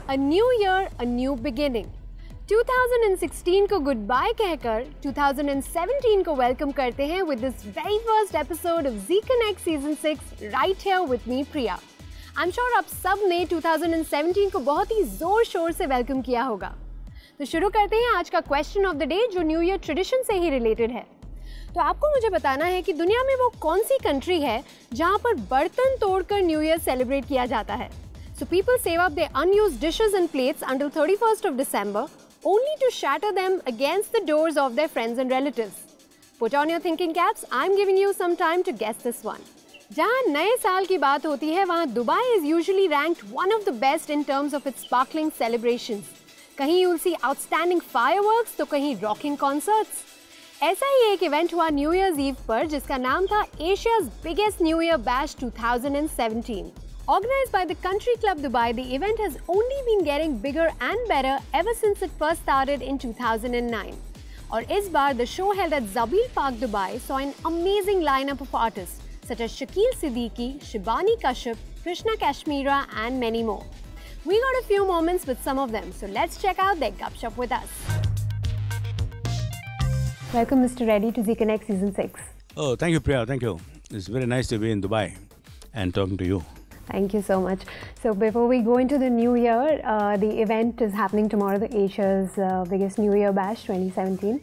A new year, a new beginning. 2016 को good bye कहकर 2017 को वेलकम करते हैं with this very first episode of Z Connect Season 6 right here with me Priya. I'm sure आप सब ने 2017 को बहुत ही जोर शोर से वेलकम किया होगा. तो शुरू करते हैं आज का क्वेश्चन ऑफ द डे जो न्यू ईयर ट्रेडिशन से ही रिलेटेड है. तो आपको मुझे बताना है कि दुनिया में वो कौन सी कंट्री है जहां पर बर्तन तोड़कर न्यू ईयर सेलिब्रेट किया जाता है. So people save up their unused dishes and plates until 31st of December only to shatter them against the doors of their friends and relatives. Put on your thinking caps. I'm giving you some time to guess this one. जहाँ नए साल की बात होती है वहाँ Dubai is usually ranked one of the best in terms of its sparkling celebrations. कहीं you'll see outstanding fireworks तो कहीं rocking concerts. ऐसा ही एक इवेंट हुआ न्यू ईयर्स ईव पर जिसका नाम था Asia's biggest new year bash 2017. Organized by the Country Club Dubai, the event has only been getting bigger and better ever since it first started in 2009. और इस बार the show held at Zabeel Park Dubai saw an amazing lineup of artists such as Shakil Siddiqui, Shibani Kashyap, Krishna Kashmira and many more. We got a few moments with some of them, so let's check out their gupshup with us. Welcome Mr. Reddy to Z Connect Season 6. Oh, thank you Priya, thank you. It's very nice to be in Dubai and talking to you. Thank you so much. So before we go into the new year, the event is happening tomorrow, the Asia's biggest New Year Bash 2017.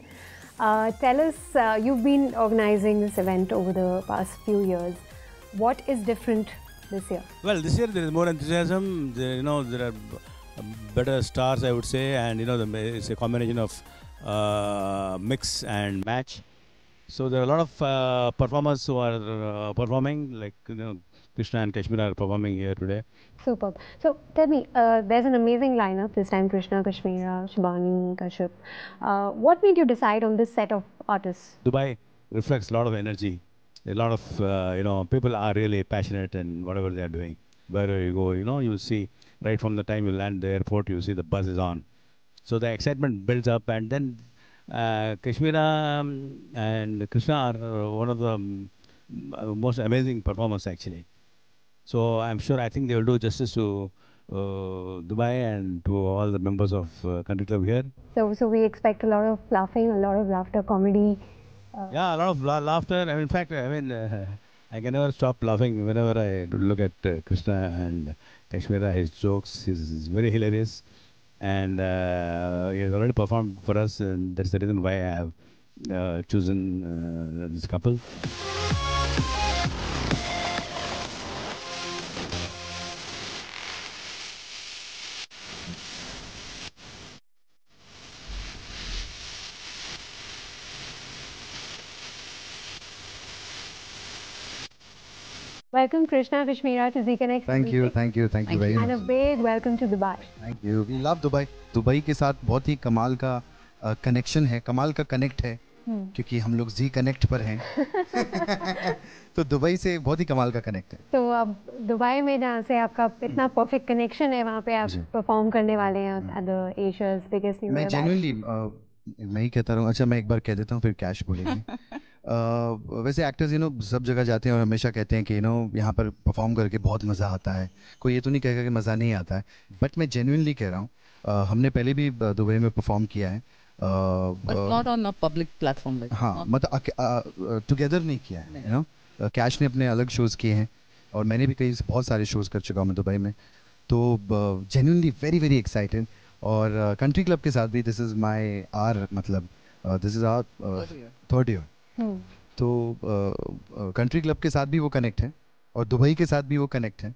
Tell us, you've been organizing this event over the past few years. What is different this year? Well, this year there is more enthusiasm. There are better stars, I would say, and it's a combination of mix and match. So there are a lot of performers who are performing, like Krishna and Kashmira are performing here today. Superb. So tell me, there's an amazing lineup this time, Krishna, Kashmira, Shibani, Kashyap. What made you decide on this set of artists? Dubai reflects a lot of energy. A lot of, people are really passionate in whatever they are doing. Wherever you go, you see right from the time you land the airport, you see the buzz is on. So the excitement builds up and then Kashmira and Krishna are one of the most amazing performers actually. So I think they will do justice to Dubai and to all the members of Country Club here. So we expect a lot of laughing, a lot of laughter, comedy. Yeah, a lot of laughter. In fact, I can never stop laughing whenever I look at Krishna and Kashmira. His jokes, he's very hilarious. And he has already performed for us and that's the reason why I have chosen this couple. Welcome Krishna, Kashmira to Z Connect. Thank you very much. And a big welcome to Dubai. Thank you. We love Dubai. Dubai के साथ बहुत ही कमाल का connection है, कमाल का connect है क्योंकि हम लोग जी कनेक्ट पर हैं. तो दुबई से बहुत ही कमाल का कनेक्ट है. तो अब दुबई में जहाँ से आपका इतना परफेक्ट कनेक्शन है वहाँ पे आप परफॉर्म करने वाले हैं at the Asia's biggest new year. मैं जेन्युइनली मैं ही कहता रहूँ. अच्छा मैं एक बार कह देता हूँ फिर कैश बोलेंगे. वैसे एक्टर्स सब जगह जाते हैं और हमेशा कहते हैं कि यहाँ पर परफॉर्म करके बहुत मज़ा आता है. कोई ये तो नहीं कहेगा कि मज़ा नहीं आता है, बट मैं जेन्युइनली कह रहा हूँ. हमने पहले भी दुबई में परफॉर्म किया है. Not on a public platform. हाँ, मतलब टुगेदर नहीं किया है. कैश ने अपने अलग शोज़ किए हैं और मैंने भी कई बहुत सारे शोज़ कर चुका हूँ मैं दुबई में. तो जेन्युइनली वेरी वेरी एक्साइटेड. और कंट्री क्लब के साथ भी दिस इज़ माई आर मतलब this is our third year. तो कंट्री क्लब के साथ भी वो कनेक्ट है और दुबई के साथ भी वो कनेक्ट है.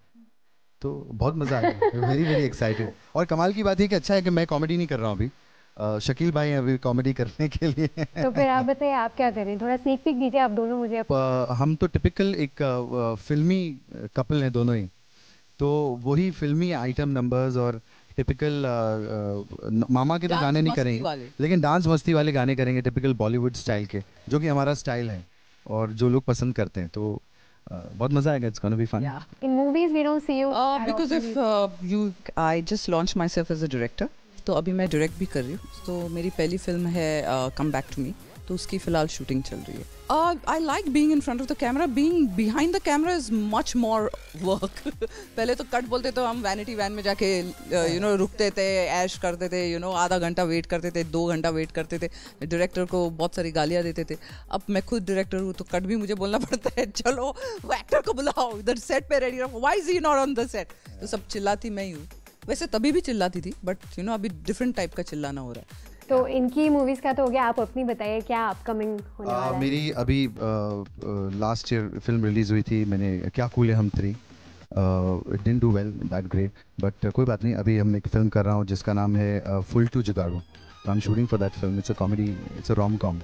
तो बहुत मज़ा आया. Very very excited. और कमाल की बात है कि अच्छा है कि मैं कॉमेडी नहीं कर रहा हूँ अभी. शकील भाई हैं अभी कॉमेडी करने के लिए. तो फिर आप बताइए आप क्या करें, थोड़ा स्नीक पीक दीजिए आप दोनों मुझे. हम तो टिपिकल एक फिल्मी कपल हैं दोनों ही. तो वही फिल्मी आइटम नंबर्स और टिपिकल मामा के तो गाने नहीं करेंगे लेकिन डांस मस्ती वाले गाने करेंगे टिपिकल बॉलीवुड स्टाइल के, जो कि हमारा स्टाइल है और जो लोग पसंद करते हैं. तो बहुत मजा आएगा. It's gonna be fun. In movies we don't see you because if I just launched myself as a director. तो अभी मैं डायरेक्ट भी कर रही हूँ. तो मेरी पहली फिल्म है कम बैक टू मी तो उसकी फिलहाल शूटिंग चल रही है. I like being in front of the camera. Being behind the camera is much more work. पहले तो कट बोलते तो हम वैनिटी वैन में जाके रुकते थे, ऐश करते थे, आधा घंटा वेट करते थे, 2 घंटा वेट करते थे, डायरेक्टर को बहुत सारी गालियाँ देते थे. अब मैं खुद डायरेक्टर हूँ तो कट भी मुझे बोलना पड़ता है, चलो वो एक्टर को बुलाओ, इधर सेट पे रेडी रखो, why is he not on the set. तो सब चिल्लाती मैं ही हूँ. वैसे तभी भी चिल्लाती थी, बट अभी डिफरेंट टाइप का चिल्लाना हो रहा है. तो इनकी मूवीज का तो हो गया, आप अपनी बताइए क्या अपकमिंग होने वाला है? मेरी अभी लास्ट ईयर फिल्म रिलीज हुई थी, मैंने क्या कूल है हम 3. It didn't do well that great, but कोई बात नहीं. अभी हम एक फिल्म कर रहा हूँ जिसका नाम है full to Jugaadu. I am shooting for that film. It's a comedy, it's a rom com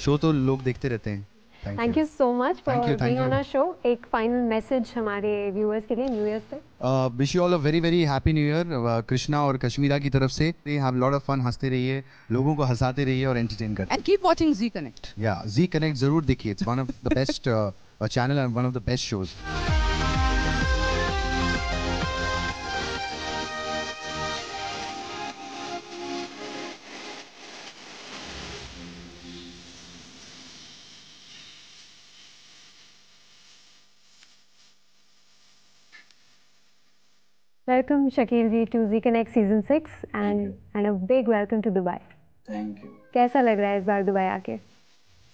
show, तो लोग देखते रहते हैं. Thank you so much for being on our show. एक फाइनल मैसेज हमारे व्यूअर्स के लिए न्यू ईयर पे. Wish you all a very very happy new year. Krishna और कश्मीरा की तरफ से हैव लॉट ऑफ फन. हंसते रहिए, लोगों को हंसाते रहिए और एंटरटेन करते. And keep watching Z Connect. या Z Connect जरूर देखिए. It's one of the best channel and one of the best shows. Welcome Shakil ji to Z Connect Season 6 and a big welcome to Dubai. Thank you. कैसा लग रहा है इस बार Dubai आके?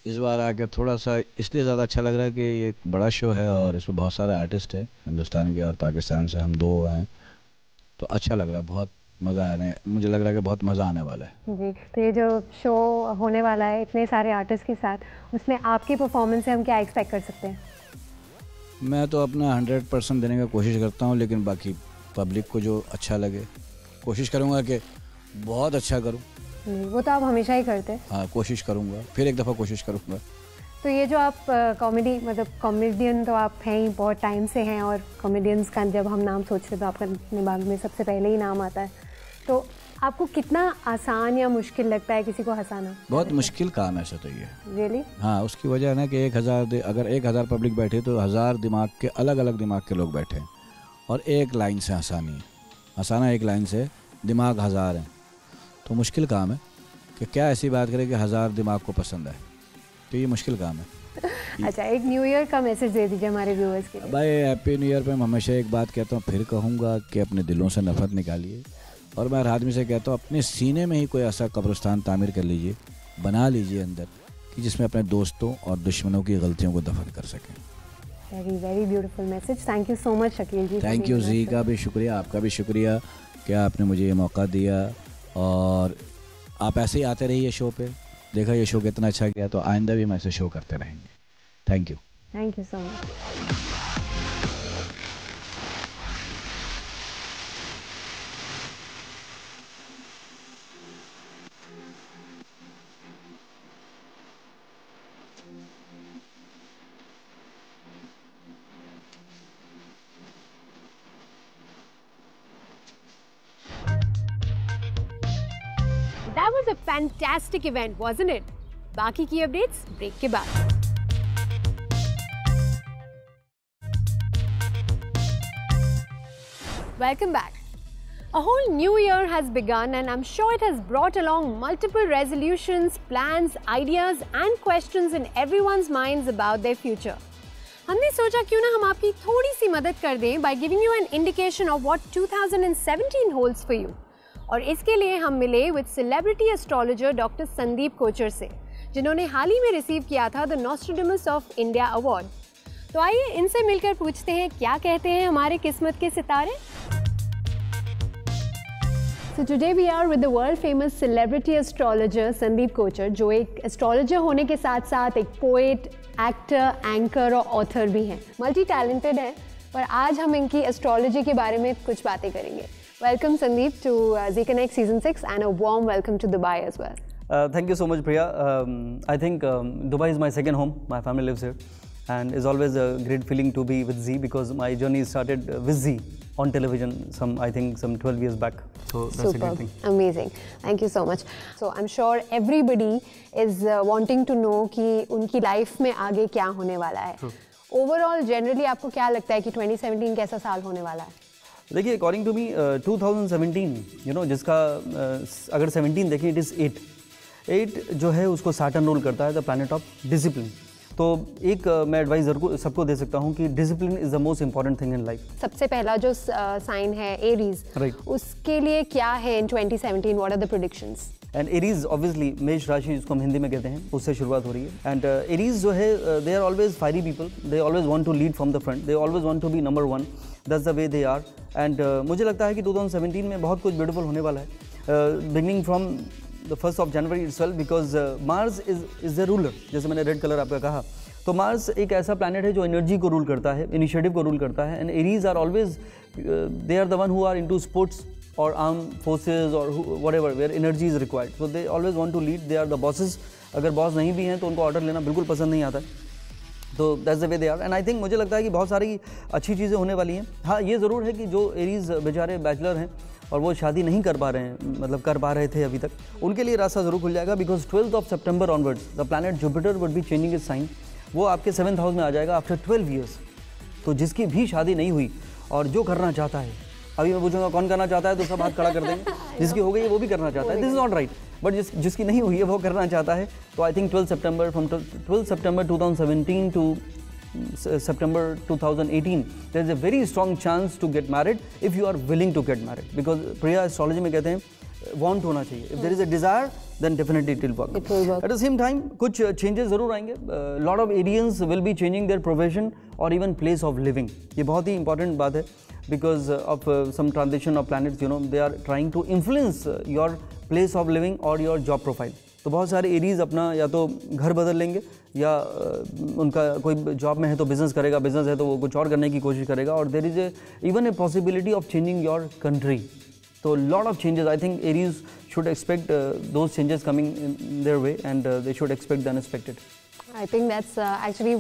इस बार आके थोड़ा सा इसलिए ज़्यादा अच्छा लग रहा है कि ये एक बड़ा शो है और इसमें बहुत सारे आर्टिस्ट हैं हिंदुस्तान के और पाकिस्तान से. हम 2 हैं तो अच्छा लग रहा है. बहुत मज़ा आने, मुझे लग रहा है कि बहुत मज़ा आने वाला है. जी, तो ये जो शो होने वाला है इतने सारे आर्टिस्ट के साथ, उसमें आपकी परफॉर्मेंस से हम क्या एक्सपेक्ट कर सकते हैं? मैं तो अपना 100% देने की कोशिश करता हूँ, लेकिन बाकी पब्लिक को जो अच्छा लगे कोशिश करूँगा कि बहुत अच्छा करूँ. वो तो आप हमेशा ही करते हैं. हाँ, कोशिश करूँगा, फिर एक दफ़ा कोशिश करूँगा. तो ये जो आप कॉमेडी मतलब कॉमेडियन तो आप हैं ही, बहुत टाइम से हैं, और कॉमेडियंस का जब हम नाम सोचते तो आपका दिमाग में सबसे पहले ही नाम आता है. तो आपको कितना आसान या मुश्किल लगता है किसी को हंसाना? बहुत मुश्किल काम है ऐसा तो ये. रियली? हाँ, उसकी वजह है ना कि 1000 पब्लिक बैठे तो 1000 दिमाग के अलग अलग दिमाग के लोग बैठे हैं और एक लाइन से हंसाना एक लाइन से दिमाग 1000 हैं. तो मुश्किल काम है कि क्या ऐसी बात करें कि 1000 दिमाग को पसंद आए. तो ये मुश्किल काम है. अच्छा, एक न्यू ईयर का मैसेज दे दीजिए हमारे व्यूअर्स के लिए. भाई हैप्पी न्यू ईयर पे मैं हमेशा एक बात कहता हूँ, फिर कहूँगा कि अपने दिलों से नफरत निकालिए. और मैं हर आदमी से कहता हूँ अपने सीने में ही कोई ऐसा कब्रिस्तान तामीर कर लीजिए, बना लीजिए अंदर, कि जिसमें अपने दोस्तों और दुश्मनों की गलतियों को दफन कर सकें. Very very beautiful message. Thank you so much Shakeel ji. Thank you जी का भी शुक्रिया, आपका भी शुक्रिया कि आपने मुझे ये मौका दिया. और आप ऐसे ही आते रहिए शो पे. देखा ये शो कितना अच्छा गया, तो आइंदा भी हम ऐसे शो करते रहेंगे. Thank you. Thank you so much. That was a fantastic event, wasn't it? बाकी की अपडेट्स ब्रेक के बाद. Welcome back. A whole new year has begun and I'm sure it has brought along multiple resolutions, plans, ideas and questions in everyone's minds about their future. हमने सोचा क्यों ना हम आपकी थोड़ी सी मदद कर दें by giving you an indication of what 2017 holds for you. और इसके लिए हम मिले with celebrity astrologer doctor Sandeep Kochar से, जिन्होंने हाल ही में रिसीव किया था the Nostradamus of India award. तो आइए इनसे मिलकर पूछते हैं क्या कहते हैं हमारे किस्मत के सितारे. So today we are with the world famous celebrity astrologer Sandeep Kochhar, जो एक एस्ट्रोलॉजर होने के साथ साथ एक पोएट, एक्टर, एंकर और ऑथर भी हैं. मल्टी टैलेंटेड है, पर आज हम इनकी एस्ट्रोलॉजी के बारे में कुछ बातें करेंगे. Welcome Sandeep to Z Connect Season 6 and a warm welcome to Dubai as well. Thank you so much Priya. I think Dubai is my second home. My family lives here and it's always a great feeling to be with Z because my journey started with Z on television some 12 years back. So that's a great thing. Amazing. Thank you so much. So I'm sure everybody is wanting to know कि उनकी life में आगे क्या होने वाला है. Overall generally आपको क्या लगता है कि 2017 कैसा साल होने वाला है? देखिए अकॉर्डिंग टू मी 2017 जिसका अगर 17 देखें इट इज़ 8 8 जो है उसको सैटर्न रूल करता है, द प्लैनेट ऑफ डिसिप्लिन। तो एक मैं एडवाइजर को सबको दे सकता हूँ कि discipline is the most important thing in life. सबसे पहला जो साइन है एरीज, Right. उसके लिए क्या है in 2017, what are the predictions? And Aries obviously मेष राशि जिसको हम हिंदी में कहते हैं, उससे शुरुआत हो रही है। एंड एरीज जो है they are always fiery people, they always want to lead from the front, they always want to be number 1, that's the way they are. And मुझे लगता है कि 2017 में बहुत कुछ ब्यूटीफुल होने वाला है, beginning from the 1st of January itself, because Mars is the ruler. जैसे मैंने रेड कलर आपका कहा, तो मार्स एक ऐसा प्लैनेट है जो एनर्जी को रूल करता है, इनिशिएटिव को रूल करता है। And Aries are always they are the one who are into sports or armed forces or whatever where energy is required, so they always want to lead, they are the bosses। अगर boss नहीं भी हैं तो उनको order लेना बिल्कुल पसंद नहीं आता है, तो that's the way they are. And I think मुझे लगता है कि बहुत सारी अच्छी चीज़ें होने वाली हैं। हाँ, ये ज़रूर है कि जो एरीज बेचारे बैचलर हैं और वो शादी नहीं कर पा रहे हैं, मतलब कर पा रहे थे अभी तक, उनके लिए रास्ता ज़रूर खुल जाएगा, because 12th of September onwards the planet Jupiter would be changing is sine. वो आपके 7th हाउस में आ जाएगा आफ्टर 12 years। तो जिसकी भी शादी नहीं हुई और जो करना चाहता है, अभी मैं पूछूंगा कौन करना चाहता है तो सब हाथ खड़ा कर देंगे, जिसकी हो गई है वो भी करना चाहता है, this is not right, but जिसकी नहीं हुई है वो करना चाहता है। तो I think 12 September, from 12 September 2017 to September 2018 there is a very strong chance to get married if you are willing to get married, because Priya astrology में कहते हैं वांट होना चाहिए, if there is a desire then definitely it will work। At the same time कुछ changes ज़रूर आएंगे, lot of Arians will be changing their profession or even place of living। ये बहुत ही important बात है, because of some transition of planets, you know, they are trying to influence your place of living or your job profile। तो बहुत सारे Aries अपना या तो घर बदल लेंगे, या उनका कोई जॉब में है तो बिजनेस करेगा, बिजनेस है तो वो कुछ और करने की कोशिश करेगा, और there is even a possibility of changing your country. तो lot of changes, I think Aries should expect those changes coming in their way, and they should expect the unexpected। I think that's actually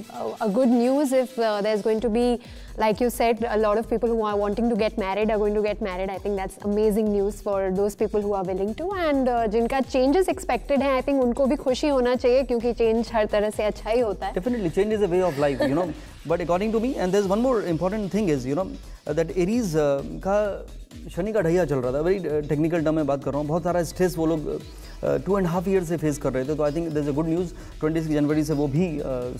a good news if there's going to be, like you said, a lot of people who are wanting to get married are going to get married। I think that's amazing news for those people who are willing to, and जिनका changes expected है, I think उनको भी खुशी होना चाहिए, क्योंकि change हर तरह से अच्छा ही होता है। Definitely, change is a way of life, you know। But according to me, and there's one more important thing is, you know, that Aries का शनि का ढैया चल रहा था, वेरी टेक्निकल टर्म में बात कर रहा हूँ, बहुत सारा स्ट्रेस वो लोग 2.5 years से फेस कर रहे थे। तो I think there is a good news, 20 जनवरी से वो भी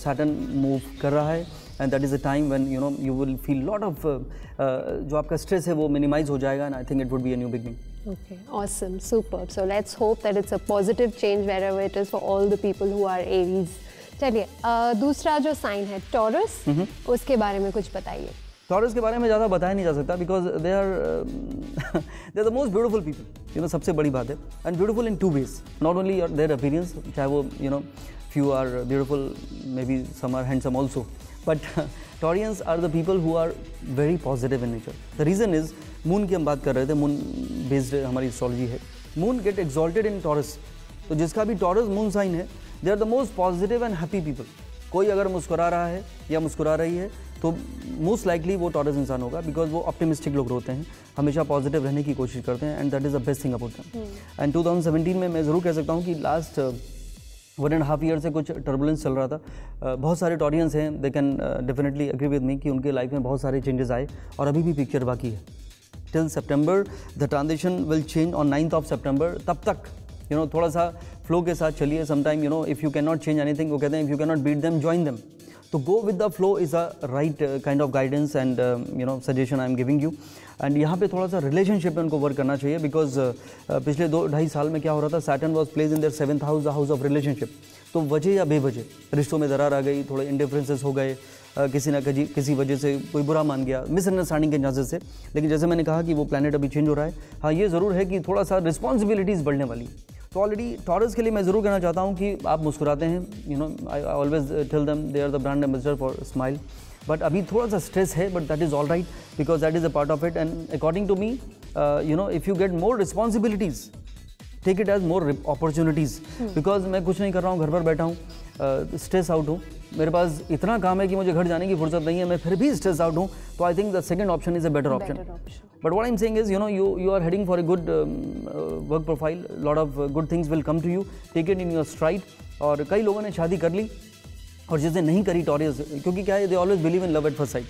सैटर्न मूव कर रहा है, and that is a time when you know you will feel lot of जो आपका स्ट्रेस है वो मिनिमाइज हो जाएगा, and I think it would be a new beginning. Okay, awesome, superb। So let's hope that it's a positive change wherever it is for all the people who are Aries। चलिए, दूसरा जो sign है taurus, उसके बारे में कुछ बताइए। Taurus के बारे में ज़्यादा बताया नहीं जा सकता, because they are the most beautiful people, you know, सबसे बड़ी बात है, and beautiful in 2 ways, not only their appearance, चाहे वो you know few are beautiful, maybe some are handsome also, but Taurians are the people who are very positive in nature. The reason is, moon की हम बात कर रहे थे, moon based हमारी astrology है, moon get exalted in taurus. तो जिसका भी टॉरस मून साइन है, they are the most positive and happy people. कोई अगर मुस्कुरा रहा है या मुस्कुरा रही है तो मोस्ट लाइकली वो टॉरस इंसान होगा, बिकॉज वो ऑप्टिमिस्टिक लोग होते हैं, हमेशा पॉजिटिव रहने की कोशिश करते हैं, and that is the best thing about them. And 2017 में मैं ज़रूर कह सकता हूँ कि लास्ट 1.5 year से कुछ टर्बुलेंस चल रहा था। बहुत सारे टॉरियंस हैं, they can definitely agree with me कि उनके लाइफ में बहुत सारे चेंजेस आए, और अभी भी पिक्चर बाकी है। Till September the transition will change on 9th of September। तब तक यू नो थोड़ा सा फ्लो के साथ चलिए। Sometime you know if you can not change anything, वो कहते हैं if you can not beat them join them. तो go with the flow is a right kind of guidance and you know suggestion I am giving you. And यहाँ पे थोड़ा सा relationship में उनको वर्क करना चाहिए, बिकॉज पिछले 2-2.5 साल में क्या हो रहा था, Saturn was place in their 7th house, the house of relationship. तो वजह या बेवजह रिश्तों में दरार आ गई, थोड़े इंडिफरेंसेस हो गए, किसी ना किसी वजह से कोई बुरा मान गया, मिसअंडरस्टैंडिंग के चांसेस से। लेकिन जैसे मैंने कहा कि वो प्लैनेट अभी चेंज हो रहा है, हाँ ये ज़रूर है कि थोड़ा सा रिस्पॉन्सिबिलिटीज़ बढ़ने वाली। तो ऑलरेडी टॉरस के लिए मैं ज़रूर कहना चाहता हूँ कि आप मुस्कुराते हैं, you know I always tell them they are the brand ambassador for smile, but अभी थोड़ा सा स्ट्रेस है, but that is all right, because that is a part of it. And according to me you know if you get more responsibilities, take it as more opportunities, because मैं कुछ नहीं कर रहा हूँ, घर पर बैठा हूँ, स्ट्रेस आउट हूँ, मेरे पास इतना काम है कि मुझे घर जाने की फुर्सत नहीं है, मैं फिर भी स्ट्रेस आउट हूँ, तो I think the second option is a better option. But what I am saying is, you know you are heading for a good work profile, lot of good things will come to you, take it in your stride. और कई लोगों ने शादी कर ली, और जिसने नहीं करी टॉरियस, क्योंकि क्या है, they always believe in love at first sight,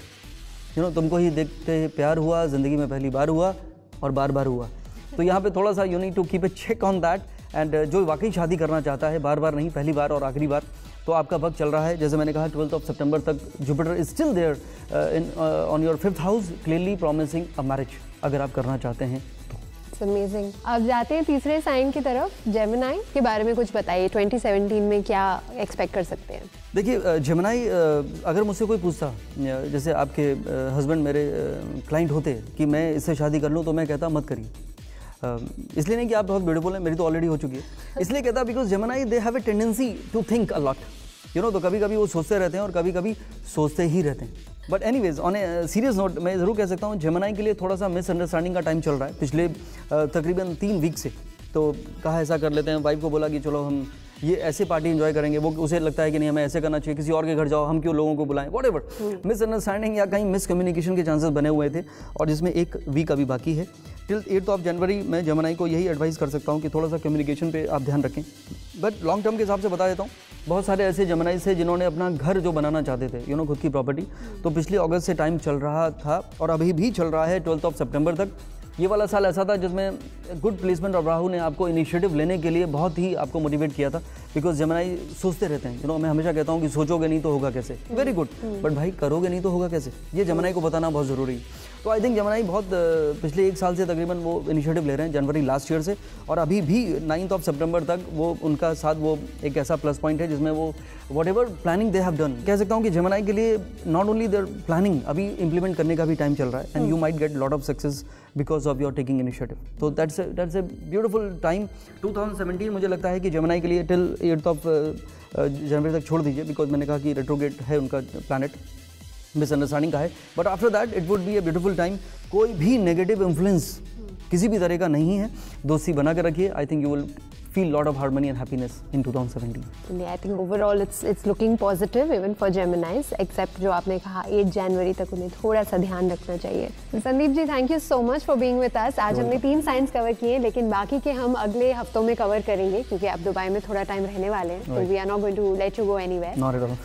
you know तुमको ही देखते प्यार हुआ, ज़िंदगी में पहली बार हुआ और बार बार हुआ। तो यहाँ पे थोड़ा सा you need to keep a check on that, and जो वाकई शादी करना चाहता है, बार बार नहीं, पहली बार और आखिरी बार, तो आपका वक्त चल रहा है। जैसे मैंने कहा 12 सितंबर तक Jupiter is still there on your 5th house, clearly promising a marriage अगर आप करना चाहते हैं। अमेजिंग। अब जाते हैं तीसरे साइन की तरफ, जेमिनी के बारे में कुछ बताइए, 2017 में क्या एक्सपेक्ट कर सकते हैं? देखिए जेमिनी, अगर मुझसे कोई पूछता, जैसे आपके हस्बैंड मेरे क्लाइंट होते कि मैं इससे शादी कर लूँ, तो मैं कहता मत करिए। इसलिए नहीं कि आप बहुत ब्यूटीफुल हैं, मेरी तो ऑलरेडी हो चुकी है, इसलिए कहता because Gemini they have a tendency to think a lot, you know, तो कभी कभी वो सोचते रहते हैं और कभी कभी सोचते ही रहते हैं। But anyways, on a serious note मैं ज़रूर कह सकता हूँ जेमिनी के लिए थोड़ा सा मिसअंडरस्टैंडिंग का टाइम चल रहा है पिछले तकरीबन 3 वीक से। तो कहा ऐसा कर लेते हैं, वाइफ को बोला कि चलो हम ये ऐसे पार्टी एंजॉय करेंगे, वो उसे लगता है कि नहीं हमें ऐसे करना चाहिए, किसी और के घर जाओ, हम क्यों लोगों को बुलाएं, व्हाटएवर, मिसअंडरस्टैंडिंग या कहीं मिसकम्युनिकेशन के चांसेस बने हुए थे, और जिसमें 1 वीक अभी बाकी है। टिल 8 जनवरी मैं जेमिनी को यही एडवाइस कर सकता हूँ कि थोड़ा सा कम्युनिकेशन पे आप ध्यान रखें। बट लॉन्ग टर्म के हिसाब से बता देता हूँ, बहुत सारे ऐसे जेमिनी थे जिन्होंने अपना घर जो बनाना चाहते थे, यू नो, खुद की प्रॉपर्टी, तो पिछले अगस्त से टाइम चल रहा था और अभी भी चल रहा है 12 सितंबर तक। ये वाला साल ऐसा था जिसमें गुड प्लेसमेंट ऑफ राहु ने आपको इनिशिएटिव लेने के लिए बहुत ही आपको मोटिवेट किया था, बिकॉज जेमिनी सोचते रहते हैं, यू नो, मैं हमेशा कहता हूँ कि सोचोगे नहीं तो होगा कैसे, वेरी गुड, बट भाई करोगे नहीं तो होगा कैसे, ये जेमिनी को बताना बहुत ज़रूरी है। तो आई थिंक जेमिनी बहुत पिछले 1 साल से तकरीबन वो इनिशिएटिव ले रहे हैं, जनवरी लास्ट ईयर से, और अभी भी 9 सितंबर तक वो उनका साथ वो एक ऐसा प्लस पॉइंट है जिसमें वो whatever planning they have done, कह सकता हूँ कि जेमिनी के लिए नॉट ओनली देयर प्लानिंग, अभी इंप्लीमेंट करने का भी टाइम चल रहा है, and you might get lot of success because of your taking initiative. तो दैट्स ए ब्यूटीफुल टाइम। 2017 मुझे लगता है कि जेमिनी के लिए टिल 8 जनवरी तक छोड़ दीजिए, बिकॉज मैंने कहा कि रेट्रोग्रेड है उनका प्लैनेट, मिसअंडरस्टैंडिंग का है, but after that it would B a beautiful time. कोई भी नेगेटिव इन्फ्लुएंस किसी भी तरह का नहीं है, दोस्ती बना कर रखिए, I think you will feel lot of harmony and happiness in 2017. I think overall it's looking positive even for Geminis, except जो आपने कहा 8 जनवरी तक उन्हें थोड़ा सा ध्यान रखना चाहिए। Sandeep ji, thank you so much for being with us. आज हमने 3 साइंस कवर किए, लेकिन बाकी के हम अगले हफ्तों में कवर करेंगे, क्योंकि आप दुबई में थोड़ा टाइम रहने वाले हैं, तो we are not going to let you go anywhere. Not at all.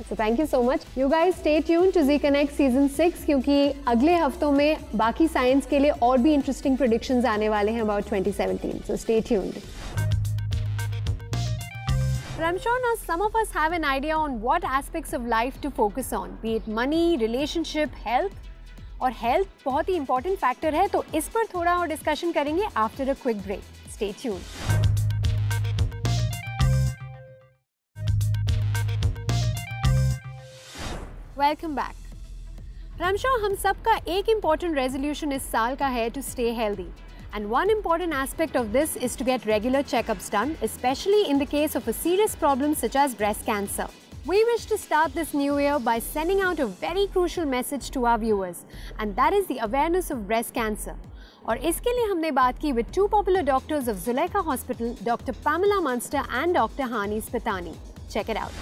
So thank you so much. You guys stay tuned to Z Connect Season 6, क्योंकि अगले हफ्तों में बाकी साइंस के लिए और भी इंटरेस्टिंग प्रेडिक्शंस आने वाले हैं about 2017. So stay tuned. I'm sure now some of us have an idea on what aspects of life to focus on, be it money, relationship, health. और health बहुत ही important factor है, तो इस पर थोड़ा और discussion करेंगे after a quick break. Stay tuned. Welcome back. I'm sure हम सबका एक important resolution इस साल का है to stay healthy. And one important aspect of this is to get regular checkups done, especially in the case of a serious problem such as breast cancer. We wish to start this new year by sending out a very crucial message to our viewers, and that is the awareness of breast cancer. और इसके लिए हमने बात की with 2 popular doctors of Zuleika Hospital, Dr. Pamela Munster and Dr. Hani Spitani. Check it out.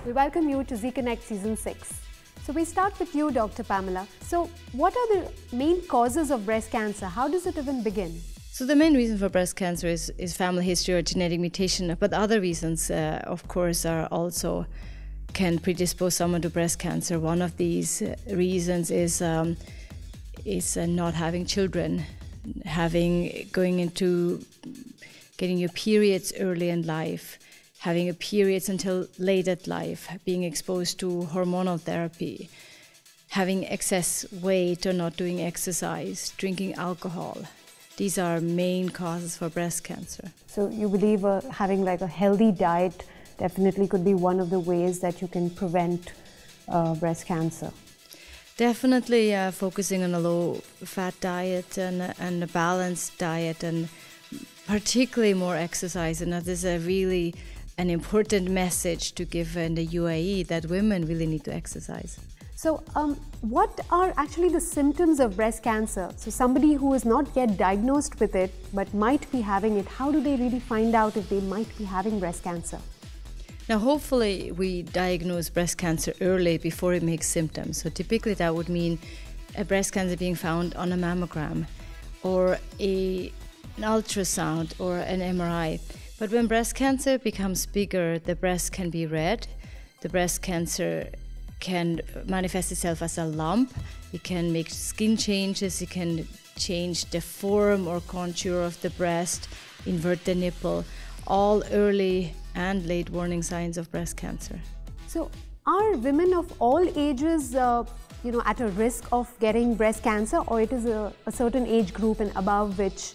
We welcome you to Z Connect Season 6. So we start with you, Dr. Pamela. So what are the main causes of breast cancer? How does it even begin? So the main reason for breast cancer is family history or genetic mutation, but other reasons, of course, are also can predispose someone to breast cancer. One of these reasons is not having children, going into getting your periods early in life, having a periods until late at life, being exposed to hormonal therapy, having excess weight or not doing exercise, drinking alcohol. These are main causes for breast cancer. So you believe having like a healthy diet definitely could be one of the ways that you can prevent breast cancer? Definitely focusing on a low-fat diet and a balanced diet, and particularly more exercise. And that is really an important message to give in the UAE, that women really need to exercise. So what are actually the symptoms of breast cancer? So somebody who is not yet diagnosed with it but might be having it, how do they really find out if they might be having breast cancer? Now, hopefully we diagnose breast cancer early before it makes symptoms. So typically that would mean a breast cancer being found on a mammogram or an ultrasound or an MRI. But when breast cancer becomes bigger, the breast can be red. The breast cancer can manifest itself as a lump, You can make skin changes, you can change the form or contour of the breast, invert the nipple, all early and late warning signs of breast cancer. So are women of all ages at a risk of getting breast cancer, or it is a certain age group and above which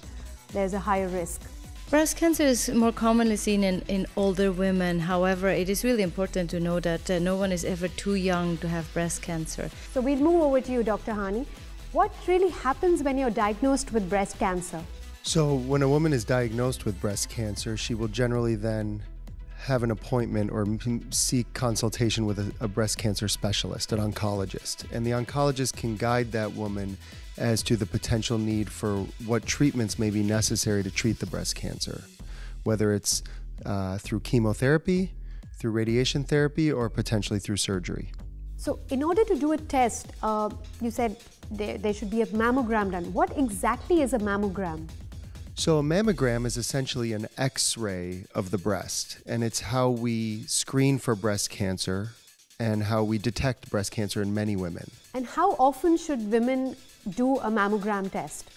there's a higher risk? Breast cancer is more commonly seen in older women. However, it is really important to know that no one is ever too young to have breast cancer. So we'll move over to you, Dr. Hani. What really happens when you're diagnosed with breast cancer? So when a woman is diagnosed with breast cancer, she will generally then have an appointment or seek consultation with a breast cancer specialist, an oncologist. And the oncologist can guide that woman as to the potential need for what treatments may be necessary to treat the breast cancer, whether it's through chemotherapy, through radiation therapy, or potentially through surgery. So in order to do a test, you said there should be a mammogram done. What exactly is a mammogram? So a mammogram is essentially an X-ray of the breast, and it's how we screen for breast cancer and how we detect breast cancer in many women. And how often should women do a mammogram test?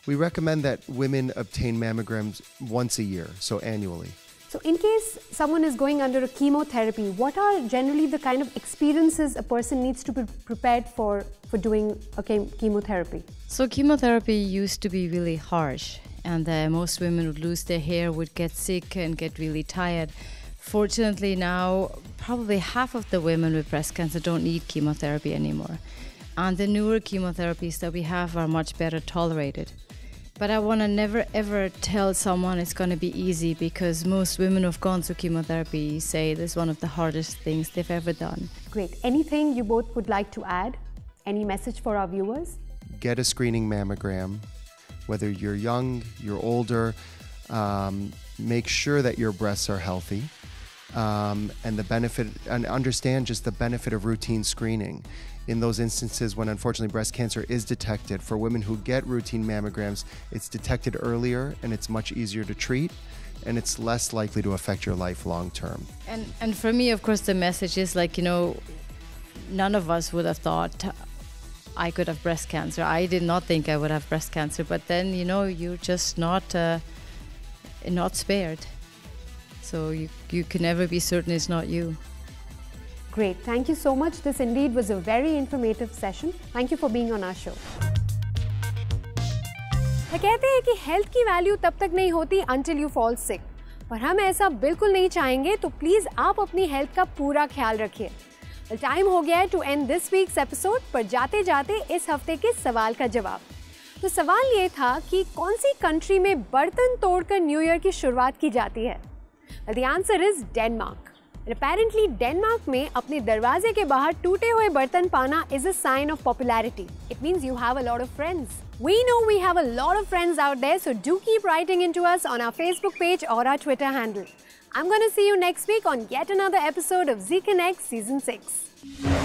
We recommend that women obtain mammograms once a year, so annually. So in case someone is going under a chemotherapy, what are generally the kind of experiences a person needs to be prepared for doing a chemotherapy? So chemotherapy used to be really harsh, and most women would lose their hair, would get sick and get really tired. Fortunately now, probably half of the women with breast cancer don't need chemotherapy anymore. And the newer chemotherapies that we have are much better tolerated. But I want to never ever tell someone it's going to be easy, because most women who've gone through chemotherapy say this is one of the hardest things they've ever done. Great. Anything you both would like to add? Any message for our viewers? Get a screening mammogram, whether you're young, you're older. Make sure that your breasts are healthy, and understand just the benefit of routine screening. In those instances when unfortunately breast cancer is detected, for women who get routine mammograms, it's detected earlier and it's much easier to treat, and it's less likely to affect your life long term. And for me, of course, the message is none of us would have thought I could have breast cancer. I did not think I would have breast cancer, but then you're just not spared. So you can never be certain it's not you. Great. Thank you so much. This indeed was a very informative session. Thank you for being on our show. कहते हैं कि health की value तब तक नहीं होती until you fall sick. पर हम ऐसा बिल्कुल नहीं चाहेंगे, तो प्लीज आप अपनी हेल्थ का पूरा ख्याल रखिए. टाइम हो गया है to end this week's episode, पर जाते जाते इस हफ्ते के सवाल का जवाब. तो सवाल ये था कि कौन सी कंट्री में बर्तन तोड़कर न्यू ईयर की शुरुआत की जाती है? The answer is Denmark. And apparently Denmark में अपने दरवाजे के बाहर टूटे हुए बर्तन पाना is a sign of popularity. It means you have a lot of friends. We know we have a lot of friends out there, so do keep writing into us on our Facebook page or our Twitter handle. I'm going to see you next week on yet another episode of Z Connect Season 6.